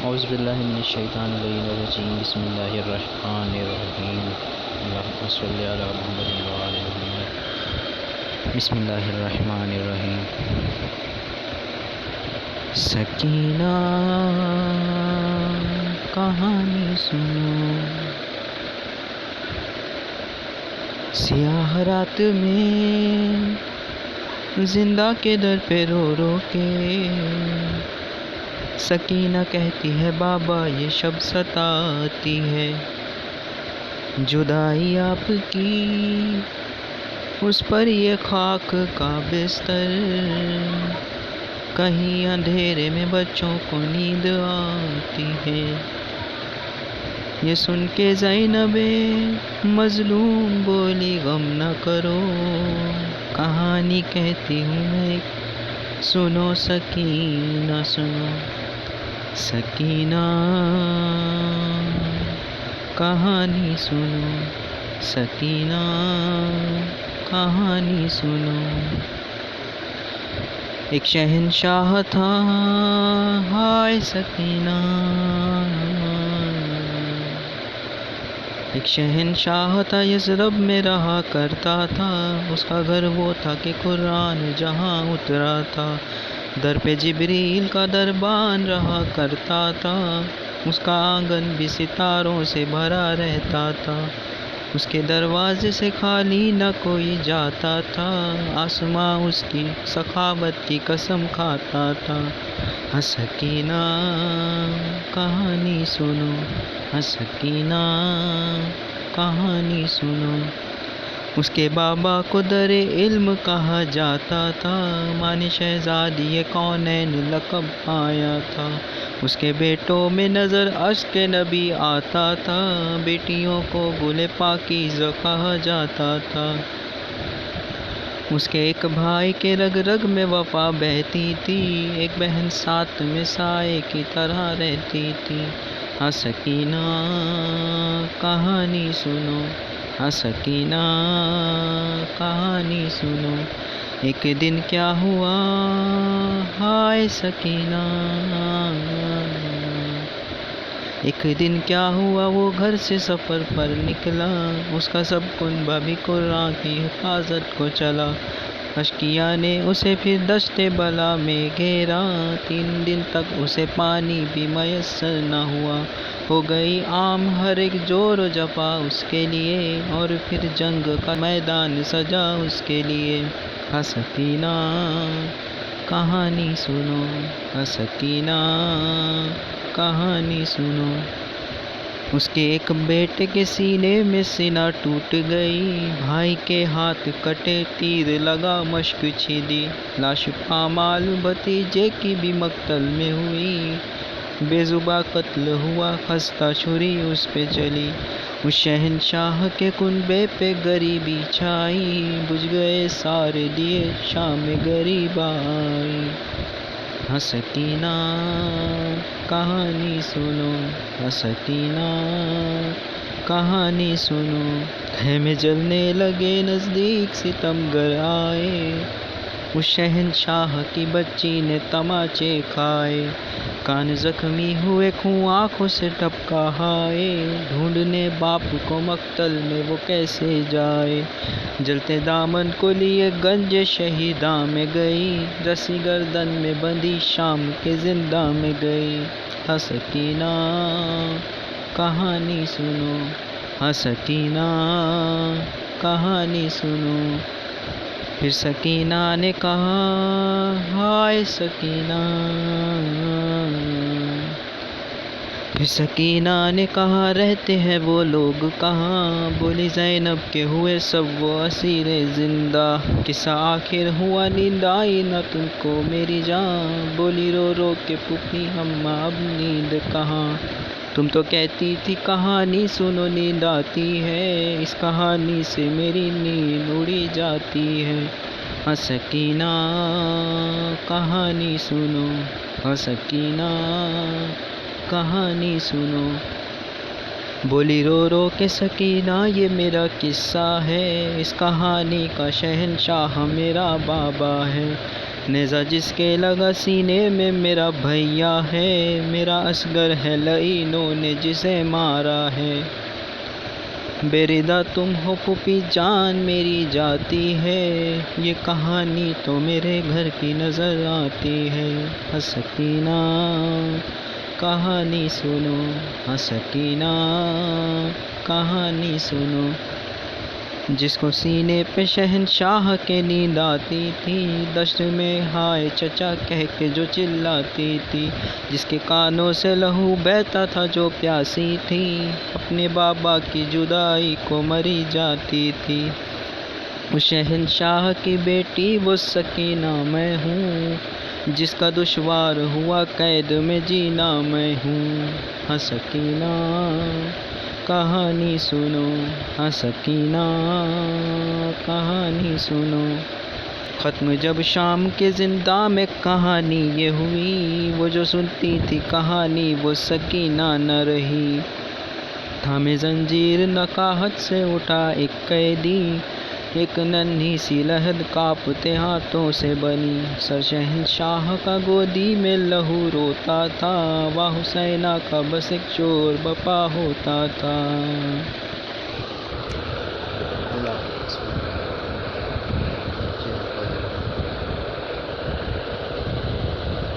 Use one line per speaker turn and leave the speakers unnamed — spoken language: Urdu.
اعوذ باللہ من الشیطان الرجیم بسم اللہ الرحمن الرحیم اللہم صلی علی محمد و آل محمد بسم اللہ الرحمن الرحیم۔ سکینہ کہانی سنو، سیاہ رات میں زندہ کے در پہ رو رو کے سکینہ کہتی ہے بابا یہ شب ستاتی ہے، جدائی آپ کی اس پر یہ خاک کا بستر، کہیں اندھیرے میں بچوں کو نیند آتی ہے۔ یہ سن کے زینب مظلوم بولی غم نہ کرو، کہانی کہتی ہوں میں سنو سکینہ سنو، سکینہ کہانی سنو، سکینہ کہانی سنو۔ ایک شہنشاہ تھا ہائے سکینہ، ایک شہنشاہ تھا یثرب میں رہا کرتا تھا، اس کا گھر وہ تھا کہ قرآن جہاں اترا تھا، در پہ جبریل کا دربان رہا کرتا تھا، اس کا آنگن بھی ستاروں سے بھرا رہتا تھا، اس کے دروازے سے خالی نہ کوئی جاتا تھا، آسماں اس کی سخاوت کی قسم کھاتا تھا۔ سکینہ کہانی سنو، سکینہ کہانی سنو۔ اس کے بابا کو در علم کہا جاتا تھا، ماں نے شہزادی کونین لقب پایا تھا، اس کے بیٹوں میں نظر اشک نبی آتا تھا، بیٹیوں کو گل پاکیزہ کہا جاتا تھا، اس کے ایک بھائی کے رگ رگ میں وفا بہتی تھی، ایک بہن ساتھ میں سائے کی طرح رہتی تھی۔ سکینہ کہانی سنو، سکینہ کہانی سنو۔ ایک دن کیا ہوا ہائے سکینہ، ایک دن کیا ہوا وہ گھر سے سفر پر نکلا، اس کا سب کنبہ بھی قرآن کی حفاظت کو چلا، اشقیاء نے اسے پھر دشت بلا میں گھیرا، 3 دن تک اسے پانی بھی میسر نہ ہوا، ہو گئی عام ہر ایک جور و جفا اس کے لیے، اور پھر جنگ کا میدان سجا اس کے لیے۔ سکینہ کہانی سنو، سکینہ کہانی سنو۔ اس کے ایک بیٹے کے سینے میں سینہ ٹوٹ گئی، بھائی کے ہاتھ کٹے تیر لگا مشک چھیدی، لاش پامال بھتیجے کی بھی مقتل میں ہوئی، بے زباں قتل ہوا خستہ چھری اس پہ چلی، اس شہنشاہ کے کنبے پہ غریبی چھائی، بجھ گئے سارے دیے شام غریب آئی۔ سکینہ کہانی سنو، سکینہ کہانی سنو۔ خیمے جلنے لگے نزدیک ستمگر آئے، اس شہنشاہ کی بچی نے تماچے کھائے، کان زخمی ہوئے خون آنکھوں سے ٹپکا ہائے، ڈھونڈنے باپ کو مقتل میں وہ کیسے جائے، جلتے دامن کو لیے گنج شہیداں میں گئی، رسی گردن میں بندھی شام کے زندہ میں گئی۔ سکینہ کہانی سنو، سکینہ کہانی سنو۔ پھر سکینہ نے کہا ہائے سکینہ، پھر سکینہ نے کہا رہتے ہیں وہ لوگ کہاں، بولی زینب کے ہوئے سب وہ اسیر زندہ، قصہ آخر ہوا نیند آئی نہ تم کو میری جان، بولی رو رو کے پھوپھی اماں اب نیند کہاں، تم تو کہتی تھی کہانی سنو نیند آتی ہے، اس کہانی سے میری نیند اڑی جاتی ہے۔ سکینہ کہانی سنو، سکینہ کہانی سنو۔ بولی رو رو کے سکینہ یہ میرا قصہ ہے، اس کہانی کا شہنشاہ میرا بابا ہے، نیزہ جس کے لگا سینے میں میرا بھیا ہے، میرا اصغر ہے لعینوں نے جسے مارا ہے۔ بیردہ تم ہو پھوپھی جان میری جاتی ہے، یہ کہانی تو میرے گھر کی نظر آتی ہے۔ سکینہ کہانی سنو، سکینہ کہانی سنو، جس کو سینے پہ شہنشاہ کے نیند آتی تھی، دشت میں ہائے چچا کہہ کے جو چلاتی تھی، جس کے کانوں سے لہو بہتا تھا جو پیاسی تھی، اپنے بابا کی جدائی کو مری جاتی تھی۔ اس شہنشاہ کی بیٹی وہ سکینہ میں ہوں، جس کا دشوار ہوا قید میں جینا میں ہوں۔ سکینہ کہانی سنو، سکینہ کہانی سنو۔ ختم جب شام کے زنداں میں کہانی یہ ہوئی، وہ جو سنتی تھی کہانی وہ سکینہ نہ رہی۔ تھامے زنجیر نکاہت سے اٹھا ایک قیدی، ایک ننھی سی لحد کانپتے ہاتھوں سے بنی، سر شہنشاہ کا گودی میں لہو روتا تھا، واہ حسینہ کا بس ایک شور بپا ہوتا تھا۔